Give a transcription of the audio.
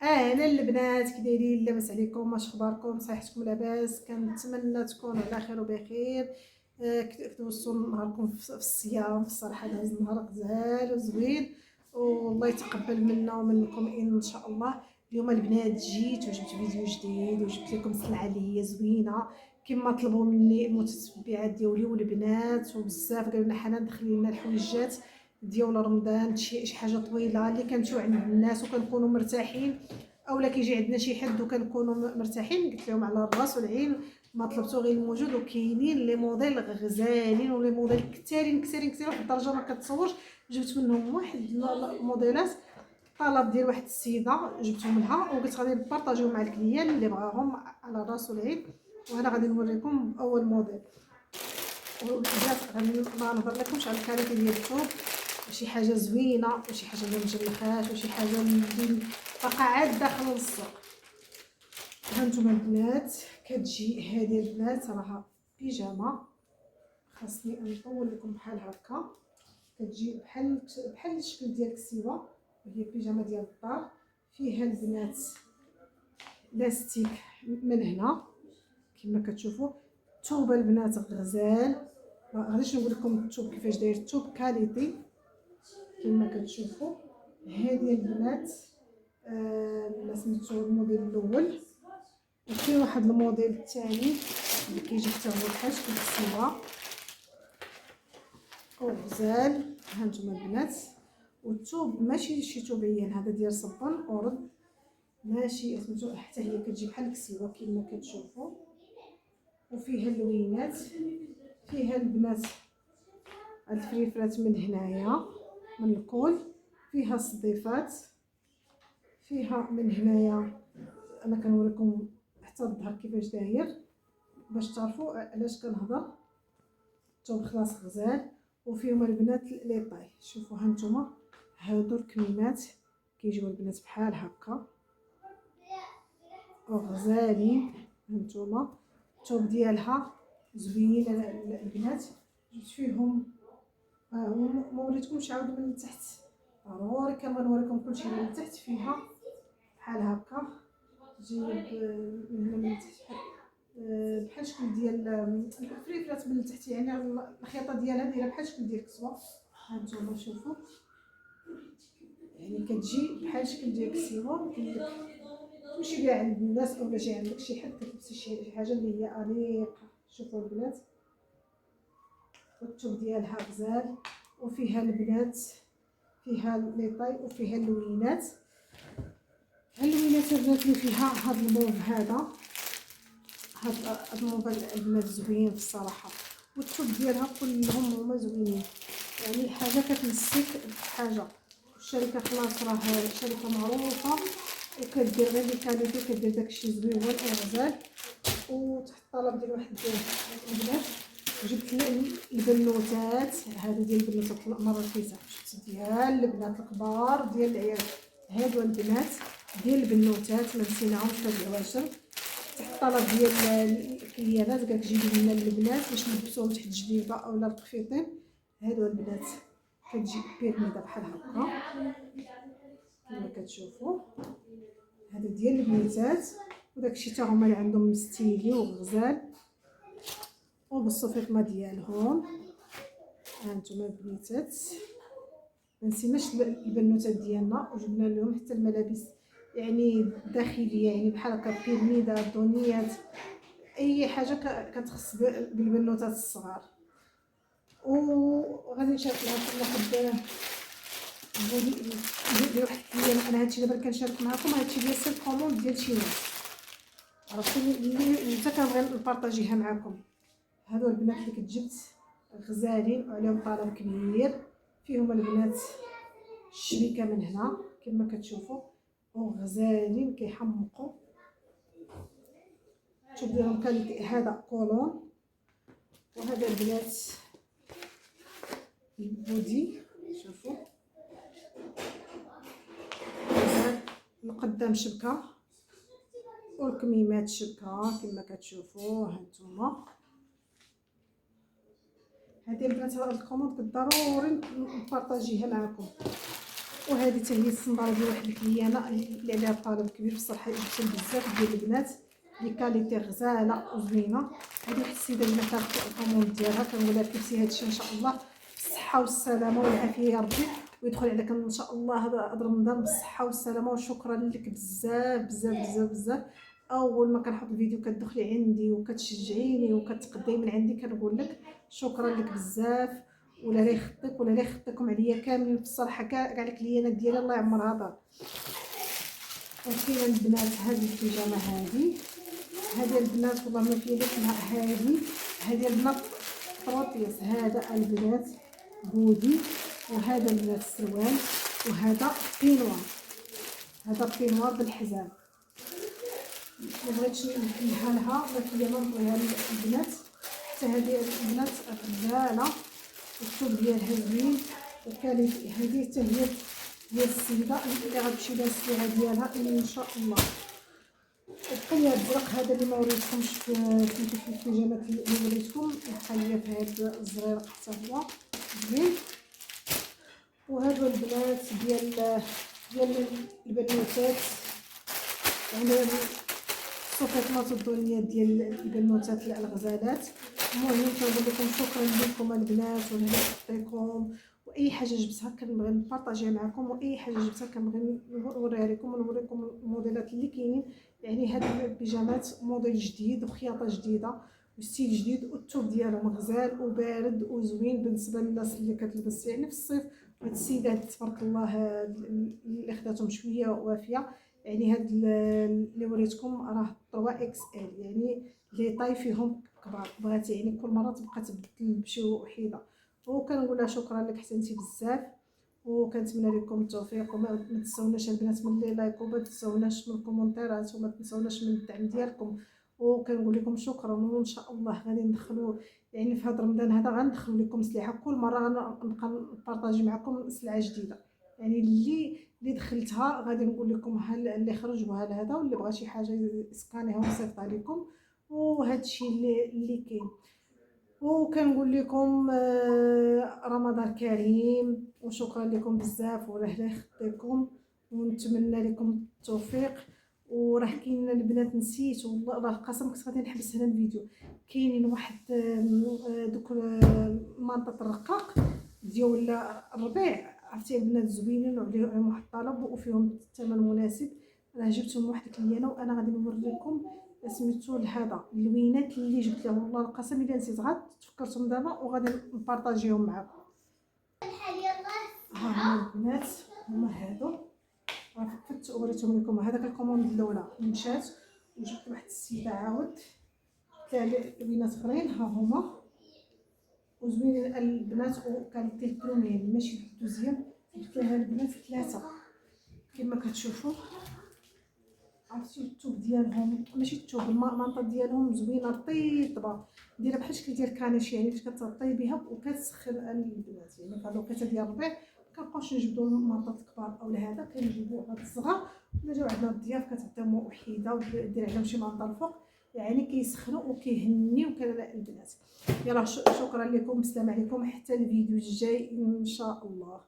اهلا البنات، كي دايرين؟ لاباس عليكم؟ واش اخباركم؟ صحتكم لاباس؟ كنتمنى تكونوا على خير وبخير. كتوصلوا نهاركم في الصيام. في الصراحه داز النهار غزال وزوين، والله يتقبل منا ومنكم ان شاء الله. اليوم البنات جيت وجبت فيديو جديد وجبت لكم صنعه اللي هي زوينه كما طلبوا مني المتتبعات ديالي والبنات، وبزاف قالوا لنا حنان دخلي لنا الحويجات ديال رمضان، شي حاجه طويله اللي كنمشيو عند الناس وكنكونوا مرتاحين، اولا كيجي عندنا شي حد وكنكونوا مرتاحين. قلت لهم على الراس والعين، ما طلبتو غير الموجود، وكاينين لي موديل غزالين ولي موديل كثيرين كثيرين كثيرين واحد الدرجه ما كتصورش. جبت منهم واحد الموديلات طلب ديال واحد السيده، جبتهم لها وقلت غادي نبارطاجيو مع الكليان اللي بغاهم على الراس والعين. وانا غادي نوريكم اول موديل. والبنات غادي ما نهضر لكمش على الكاليتي ديال الثوب، شي حاجه زوينه وشي حاجه ما مجلخاش وشي حاجه اللي باقا عاد داخل السوق. هانتوما البنات كتجي هذه البنات راها بيجامه، خاصني نطول لكم بحال هكا. كتجي بحال الشكل ديال الكسيوه، وهي بيجامه ديال الدار. فيها البنات لاستيك من هنا كما كتشوفوا. الثوب البنات غزال، ما غاديش نقول لكم الثوب كيفاش داير، الثوب كاليتي كما كتشوفوا. هذه البنات سميتو الموديل الاول، وفي واحد الموديل الثاني اللي كيجي حتى هو بحال شكل الكسيوه وغزال. هانتوما البنات، والثوب ماشي شي ثوب عيان، هذا ديال صبون اورد، ماشي سميتو، حتى هي كتجي بحال الكسيوه كما كتشوفوا. وفيها اللوينات، فيها البنات الفريفرات من هنايا من الكول، فيها الصديفات، فيها من هنايا. انا كنوريكم حتى الظهر كيفاش داير باش تعرفوا علاش كنهضر. الثوب خلاص غزال، وفيهم البنات لي طاي. شوفوا هانتوما هادو الكميمات كيجيو البنات بحال هكا وغزالين. هانتوما الثوب ديالها زوين البنات. جبت فيهم ما وريتكمش عاود من تحت، ضروري كنوريكم كلشي من تحت. فيها بحال هكا تجي من تحت بحال شكل ديال الفريفرات من تحت، يعني الخياطه ديالها دايره بحال شكل ديال الكسوه. هانتوما شوفوا، يعني كتجي بحال شكل ديال الكسيوه. كيقولك تمشي بها عند الناس اولا جاي عندك شي حد كتلبسي شي حاجه اللي هي انيقه. شوفوا البنات، والثوب ديالها غزال، وفيها البنات فيها لي طاي وفيها اللوينات. اللوينات البنات اللي فيها هاد الموف، هذا هاد الموف البنات زوين في الصراحه، والثوب ديالها كلهم هما زوينين، يعني حاجه كتمسك بحاجه. الشركه خلاص راه شركه معروفه وكدير غير الكاليتي، كدير داكشي زوين هو الغزال. وتحت الطلب ديال واحد البنات جبت البنوتات، هذا ديال البنوتات المراكزه، جبت ديال البنات الكبار ديال العيال. هادو البنات ديال البنوتات ما نسيناهمش في هاد العواشر. تحت الطلب ديال الكليانات قالك جيبي لنا البنات باش نلبسوهم تحت الجبيبه اولا القفيطين. هادو البنات كتجي بيرميده بحال هكا كما كتشوفوا. هذا ديال البنيتات، وداكشي حتى هما اللي عندهم ستيلي وغزال وبالصفيطمه ديالهم. هانتوما البنيتات منسيناش البنوتات ديالنا، وجبنا لهم حتى الملابس يعني داخليه، يعني بحال هكا بيرميده، دونيات، اي حاجه كتخص بالبنوتات الصغار. وغادي نشارك معكم واحد واحد الكليان. انا هادشي دابا كنشارك معكم، هادشي ديال سير كوموند ديال شي ناس عرفتوني اللي حتى كنبغي نبارطاجيها معكم. هادو البنات اللي كتجبت غزالين وعليهم طلب كبير. فيهم البنات الشبيكه من هنا كما كتشوفوا وغزالين كيحمقوا. شوف ديالهم كاليتي، هذا كولون، وهذا البنات البودي. شوفوا القدام شبكه والكميمات شبكه كما كتشوفوا. هانتوما هذه البنات هاد الكوموند ضروري نبارطاجيها معكم. وهذه حتى هي الصنداله ديال واحد الكليانه اللي عليها طلب كبير بصراحه، جبتها بزاف ديال البنات لي كاليتي غزاله وزوينه. هذه واحد السيده اللي كانت الكوموند ديالها كنقول لها كتبتي هادشي ان شاء الله بالصحه والسلامه والعافيه يا ربي، ويدخل عليك ان شاء الله هذا رمضان بالصحه والسلامه. وشكرا لك بزاف بزاف بزاف بزاف. اول ما كنحط الفيديو كتدخلي عندي وكتشجعيني وكتقدمي من عندي، كنقول لك شكرا لك بزاف، ولا لا يخطيك ولا لا يخطيكم عليا كاملين بصراحه. كاع الكليانات ديالي الله يعمرها دار. وكاين البنات هذه البيجامه هذه البنات والله ما فيها لك هذه البنات طروطيس. هذا البنات بودي، وهذا البنات السروال، وهذا بينوار. هذا بينوار بالحزام. ما بغيتش نحلها لها ما فيها ما نبغيها البنات. حتى هذه البنات غزاله والثوب ديالها زوين. وكانت هذه حتى هي ديال السيده اللي غتمشي لها السلعه ديالها ان شاء الله. وبقى لي الزرق هذا اللي ما وريتكمش في البيجامات اللي وريتكم، بقى لي في هذا الزريرق حتى هو زوين. وهذو البنات ديال البنوتات، يعني الصوفيطمات الدنيا ديال البنوتات الغزالات. المهم كنقول لكم شكرا لكم البنات، ولا يعطيكم. واي حاجه جبتها كنبغي نبارطاجيها معكم، واي حاجه جبتها كنبغي نوريها لكم ونوريكم الموديلات اللي كاينين. يعني هاد البيجامات موديل جديد وخياطه جديده وستيل جديد، والثوب ديالهم غزال وبارد وزوين بالنسبه للناس اللي كتلبس يعني في الصيف. هاد السيدات تبارك الله اللي خداتهم شويه وافيه. يعني هاد اللي وريتكم راه 3 اكس ال، يعني لي طاي فيهم كبار. بغات يعني كل مره تبقى تبدل بشي وحيده. وكنقول لها شكرا لك حسنتي بزاف، وكنتمنى لكم التوفيق. وما تنساوناش البنات من لي لايك، وما تنساوناش من الكومونتيرات، وما تنساوناش من الدعم ديالكم. وكنقول لكم شكرا. وان شاء الله غادي ندخلوا يعني في هذا رمضان هذا غندخلوا لكم سلعه كل مره، غنبقى نبارطاجي معكم سلعه جديده. يعني اللي دخلتها غادي نقول لكم ها اللي خرج وها هذا، واللي بغى شي حاجه يسكانيها ويصيفط عليكم. وهذا الشيء اللي كاين. وكنقول لكم رمضان كريم، وشكرا لكم بزاف، وراه لا يخطيكم، ونتمنى لكم التوفيق. وراه كاين البنات نسيت والله القسم كنت غادي نحبس هنا الفيديو. كاينين واحد دوك منطقه الرقاق ديال الربيع، عرفتي البنات زوينين وعليهم واحد الطلب وفيهم الثمن مناسب. راه جبتهم واحد الكليانه، وانا غادي نوريكم سميتو لهذا اللوينات اللي جبت لهم. والله القسم الا نسيت غاد تفكرتهم دابا وغادي نبارطاجيهم معكم. ها هما البنات، هما هادو راه فكت وريتهم لكم. هذاك الكوموند الاولى مشات، وجبت واحد السيده عاود ثلاث لوينات اخرين ها هما وزوينين البنات. وكاليتي بروميين ماشي دوزيام. جبت لها البنات ثلاثه كما كتشوفوا. عرفتي الثوب ديالهم ماشي الثوب، المنطه ديالهم زوينه رطيبه، دايره بحال الشكل ديال الكانيش. يعني فاش كتطيبيها وكتسخن البنات. يعني في هاد الوقيته ديال الربيع كنبقاوش نجبدوا المنطات الكبار او هذا، كنجيبوا هاد الصغار. ولا جاو عندنا الضياف كتعطيهم وحيده ودير عليهم شي منطه الفوق، يعني كيسخنوا وكيهنيو البنات. يلا شكرا لكم، السلام عليكم، حتى الفيديو الجاي ان شاء الله.